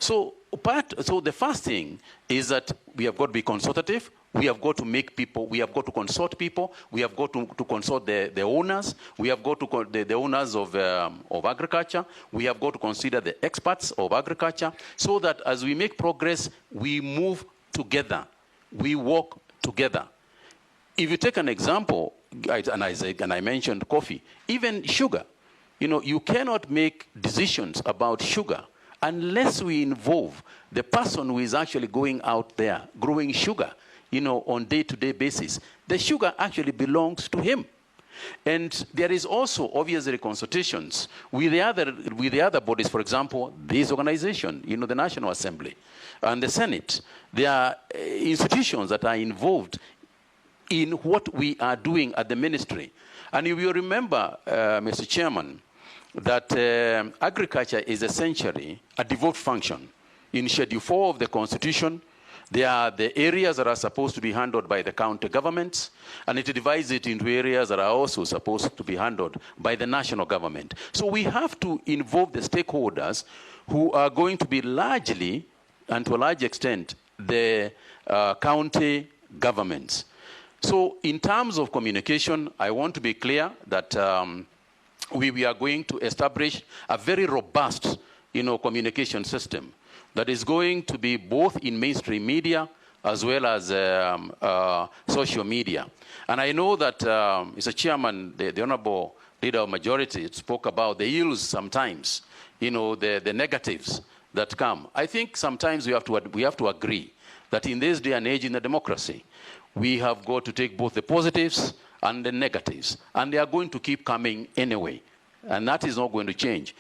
So the first thing is that we have got to be consultative. We have got to make people, we have got to consult people, we have got to consult the owners, we have got to the owners of agriculture, we have got to consider the experts of agriculture, so that as we make progress, we move together, we work together. If you take an example, and I mentioned coffee, even sugar, you cannot make decisions about sugar unless we involve the person who is actually going out there growing sugar, on day-to-day basis. The sugar actually belongs to him. And there is also obviously consultations with the other bodies. For example, this organization, the National Assembly and the Senate. There are institutions that are involved in what we are doing at the ministry. And if you remember, Mr. Chairman, that agriculture is essentially a devolved function. In Schedule 4 of the Constitution, there are the areas that are supposed to be handled by the county governments, and it divides it into areas that are also supposed to be handled by the national government. So we have to involve the stakeholders who are going to be largely, and to a large extent, the county governments. So in terms of communication, I want to be clear that we are going to establish a very robust, communication system that is going to be both in mainstream media as well as social media. And I know that, Mr. Chairman, the Honorable Leader of Majority spoke about the ills sometimes, the negatives that come. I think sometimes we have to agree that in this day and age in the democracy, we have got to take both the positives and the negatives, and they are going to keep coming anyway, and that is not going to change.